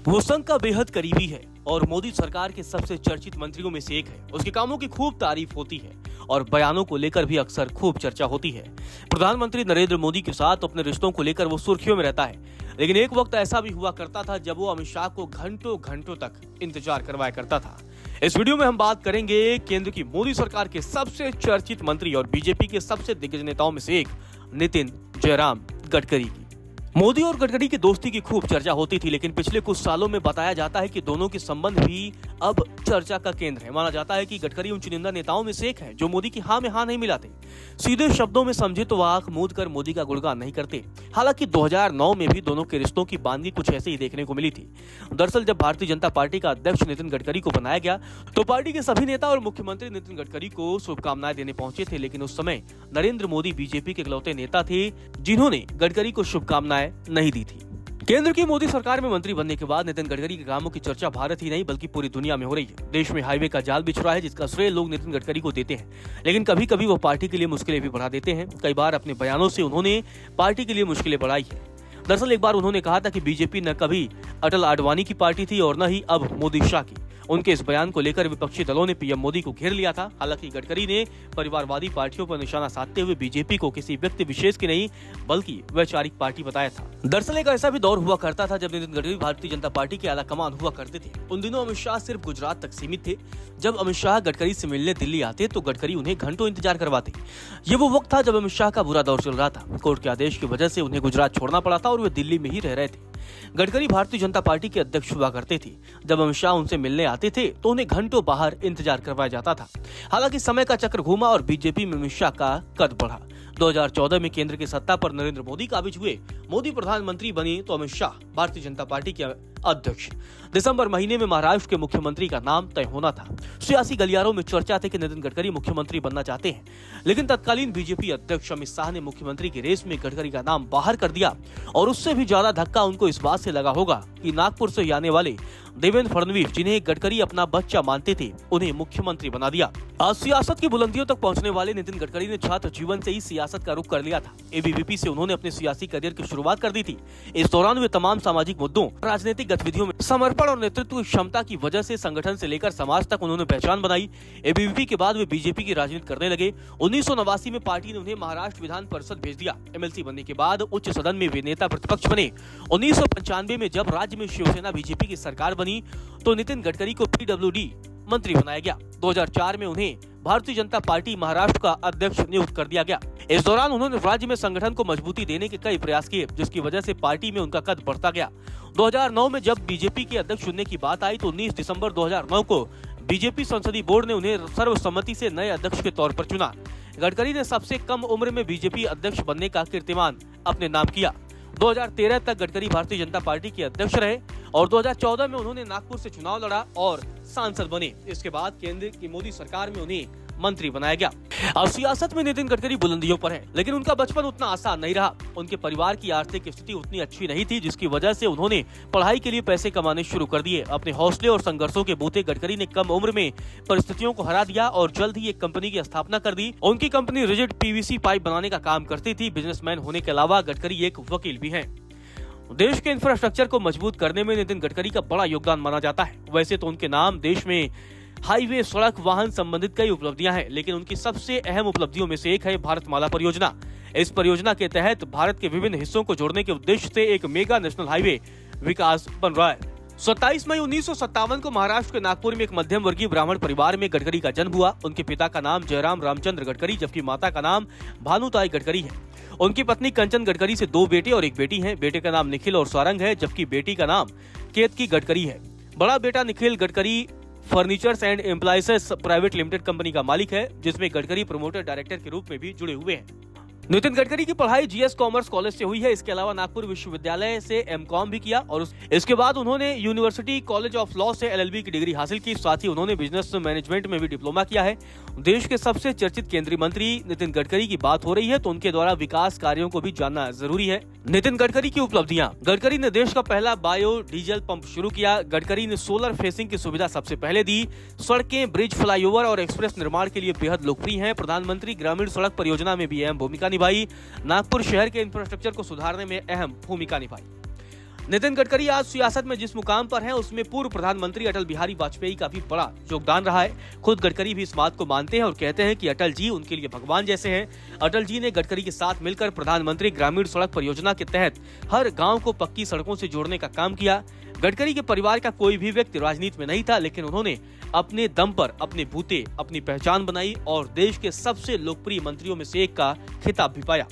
वो संघ का बेहद करीबी है और मोदी सरकार के सबसे चर्चित मंत्रियों में से एक है। उसके कामों की खूब तारीफ होती है और बयानों को लेकर भी अक्सर खूब चर्चा होती है। प्रधानमंत्री नरेंद्र मोदी के साथ अपने रिश्तों को लेकर वो सुर्खियों में रहता है, लेकिन एक वक्त ऐसा भी हुआ करता था जब वो अमित शाह को घंटों घंटों तक इंतजार करवाया करता था। इस वीडियो में हम बात करेंगे केंद्र की मोदी सरकार के सबसे चर्चित मंत्री और बीजेपी के सबसे दिग्गज नेताओं में से एक नितिन जयराम गडकरी की। मोदी और गडकरी की दोस्ती की खूब चर्चा होती थी, लेकिन पिछले कुछ सालों में बताया जाता है कि दोनों के संबंध भी अब चर्चा का केंद्र है। माना जाता है कि गडकरी उन चुनिंदा नेताओं में से एक है जो मोदी की हाँ में हाँ नहीं मिलाते। सीधे शब्दों में समझे तो वह आंख मूंद कर मोदी का गुणगान नहीं करते। हालांकि 2009 में भी दोनों के रिश्तों की बांधी कुछ ऐसे ही देखने को मिली थी। दरअसल जब भारतीय जनता पार्टी का अध्यक्ष नितिन गडकरी को बनाया गया तो पार्टी के सभी नेता और मुख्यमंत्री नितिन गडकरी को शुभकामनाएं देने पहुंचे थे, लेकिन उस समय नरेंद्र मोदी बीजेपी के इकलौते नेता थे जिन्होंने गडकरी को शुभकामनाएं नहीं दी थी। केंद्र की मोदी सरकार में मंत्री बनने के बाद नितिन गडकरी के कामों की चर्चा भारत ही नहीं बल्कि पूरी दुनिया में हो रही है। देश में हाईवे का जाल बिछ रहा है जिसका श्रेय लोग नितिन गडकरी को देते हैं, लेकिन कभी कभी वो पार्टी के लिए मुश्किलें भी बढ़ा देते हैं। कई बार अपने बयानों से उन्होंने पार्टी के लिए मुश्किलें बढ़ाई है। दरअसल एक बार उन्होंने कहा था कि बीजेपी न कभी अटल आडवाणी की पार्टी थी और न ही अब मोदी शाह की। उनके इस बयान को लेकर विपक्षी दलों ने पीएम मोदी को घेर लिया था। हालांकि गडकरी ने परिवारवादी पार्टियों पर निशाना साधते हुए बीजेपी को किसी व्यक्ति विशेष की नहीं बल्कि वैचारिक पार्टी बताया था। दरअसल एक ऐसा भी दौर हुआ करता था जब नितिन गडकरी भारतीय जनता पार्टी के आला कमान हुआ करते थे। उन दिनों अमित शाह सिर्फ गुजरात तक सीमित थे। जब अमित शाह गडकरी से मिलने दिल्ली आते तो गडकरी उन्हें घंटों इंतजार करवाते। ये वो वक्त था जब अमित शाह का बुरा दौर चल रहा था। कोर्ट के आदेश की वजह से उन्हें गुजरात छोड़ना पड़ा था और वे दिल्ली में ही रह रहे थे। गडकरी भारतीय जनता पार्टी के अध्यक्ष हुआ करते थे। जब अमित शाह उनसे मिलने आते थे तो उन्हें घंटों बाहर इंतजार करवाया जाता था। हालांकि समय का चक्र घूमा और बीजेपी में अमित शाह का कद बढ़ा। 2014 में केंद्र की सत्ता पर नरेंद्र मोदी काबिज हुए। मोदी प्रधानमंत्री बने तो अमित शाह भारतीय जनता पार्टी के अध्यक्ष। दिसंबर महीने में महाराष्ट्र के मुख्यमंत्री का नाम तय होना था। सियासी गलियारों में चर्चा थी कि नितिन गडकरी मुख्यमंत्री बनना चाहते हैं, लेकिन तत्कालीन बीजेपी अध्यक्ष अमित शाह ने मुख्यमंत्री की रेस में गडकरी का नाम बाहर कर दिया। और उससे भी ज्यादा धक्का उनको इस बात से लगा होगा कि नागपुर से आने वाले देवेंद्र फडणवीस, जिन्हें गडकरी अपना बच्चा मानते थे, उन्हें मुख्यमंत्री बना दिया। आज सियासत की बुलंदियों तक पहुंचने वाले नितिन गडकरी ने छात्र जीवन से ही सियासत का रुख कर लिया था। एबीवीपी से उन्होंने अपने सियासी करियर की शुरुआत कर दी थी। इस दौरान वे तमाम सामाजिक मुद्दों, राजनीतिक गतिविधियों में समर्पण और नेतृत्व की क्षमता की वजह से संगठन से लेकर समाज तक उन्होंने पहचान बनाई। एबीवीपी के बाद वे बीजेपी की राजनीति करने लगे। 1989 में पार्टी ने उन्हें महाराष्ट्र विधान परिषद भेज दिया। एमएलसी बनने के बाद उच्च सदन में वे नेता प्रतिपक्ष बने। 1995 में जब राज्य में शिवसेना बीजेपी की सरकार बनी तो नितिन गडकरी को पीडब्ल्यूडी मंत्री बनाया गया। 2004 में उन्हें भारतीय जनता पार्टी महाराष्ट्र का अध्यक्ष नियुक्त कर दिया गया। इस दौरान उन्होंने राज्य में संगठन को मजबूती देने के कई प्रयास किए, जिसकी वजह से पार्टी में उनका कद बढ़ता गया। 2009 में जब बीजेपी के अध्यक्ष चुनने की बात आई तो 19 दिसंबर 2009 को बीजेपी संसदीय बोर्ड ने उन्हें सर्वसम्मति से नए अध्यक्ष के तौर पर चुना। गडकरी ने सबसे कम उम्र में बीजेपी अध्यक्ष बनने का कीर्तिमान अपने नाम किया। 2013 तक गडकरी भारतीय जनता पार्टी के अध्यक्ष रहे और 2014 में उन्होंने नागपुर से चुनाव लड़ा और सांसद बने। इसके बाद केंद्र की मोदी सरकार में उन्हें मंत्री बनाया गया। अब सियासत में नितिन गडकरी बुलंदियों पर है, लेकिन उनका बचपन उतना आसान नहीं रहा। उनके परिवार की आर्थिक स्थिति उतनी अच्छी नहीं थी, जिसकी वजह से उन्होंने पढ़ाई के लिए पैसे कमाने शुरू कर दिए। अपने हौसले और संघर्षों के बूते गडकरी ने कम उम्र में परिस्थितियों को हरा दिया और जल्द ही एक कंपनी की स्थापना कर दी। उनकी कंपनी रिजिड पीवीसी पाइप बनाने का काम करती थी। बिजनेसमैन होने के अलावा गडकरी एक वकील भी हैं। देश के इंफ्रास्ट्रक्चर को मजबूत करने में नितिन गडकरी का बड़ा योगदान माना जाता है। वैसे तो उनके नाम देश में हाईवे, सड़क, वाहन संबंधित कई उपलब्धियां हैं, लेकिन उनकी सबसे अहम उपलब्धियों में से एक है भारतमाला परियोजना। इस परियोजना के तहत भारत के विभिन्न हिस्सों को जोड़ने के उद्देश्य से एक मेगा नेशनल हाईवे विकास बन रहा है। 27 मई 1957 को महाराष्ट्र के नागपुर में एक मध्यम वर्गीय ब्राह्मण परिवार में गडकरी का जन्म हुआ। उनके पिता का नाम जयराम रामचंद्र गडकरी जबकि माता का नाम भानुताई गडकरी है। उनकी पत्नी कंचन गडकरी से 2 बेटे और 1 बेटी है। बेटे का नाम निखिल और सारंग है जबकि बेटी का नाम केतकी गडकरी है। बड़ा बेटा Nikhil Gadkari furnitures and appliances private limited company का मालिक है, जिसमें गडकरी प्रमोटर डायरेक्टर के रूप में भी जुड़े हुए हैं। नितिन गडकरी की पढ़ाई जीएस कॉमर्स कॉलेज से हुई है। इसके अलावा नागपुर विश्वविद्यालय से एमकॉम भी किया और इसके बाद उन्होंने यूनिवर्सिटी कॉलेज ऑफ लॉ से एलएलबी की डिग्री हासिल की। साथ ही उन्होंने बिजनेस मैनेजमेंट में भी डिप्लोमा किया है। देश के सबसे चर्चित केंद्रीय मंत्री नितिन गडकरी की बात हो रही है तो उनके द्वारा विकास कार्यों को भी जानना जरूरी है। नितिन गडकरी की उपलब्धियां। गडकरी ने देश का पहला बायो डीजल पंप शुरू किया। गडकरी ने सोलर फेसिंग की सुविधा सबसे पहले दी। सड़कें, ब्रिज, फ्लाईओवर और एक्सप्रेस निर्माण के लिए बेहद लोकप्रिय हैं। प्रधानमंत्री ग्रामीण सड़क परियोजना में भी अहम भूमिका निभाई। नागपुर शहर के इंफ्रास्ट्रक्चर को सुधारने में अहम भूमिका निभाई। नितिन गडकरी आज सियासत में जिस मुकाम पर हैं, उसमें पूर्व प्रधानमंत्री अटल बिहारी वाजपेयी का भी बड़ा योगदान रहा है। खुद गडकरी भी इस बात को मानते हैं और कहते हैं कि अटल जी उनके लिए भगवान जैसे हैं। अटल जी ने गडकरी के साथ मिलकर प्रधानमंत्री ग्रामीण सड़क परियोजना के तहत हर गाँव को पक्की सड़कों से जोड़ने का काम किया। गडकरी के परिवार का कोई भी व्यक्ति राजनीति में नहीं था, लेकिन उन्होंने अपने दम पर अपने बूते अपनी पहचान बनाई और देश के सबसे लोकप्रिय मंत्रियों में से एक का खिताब भी पाया।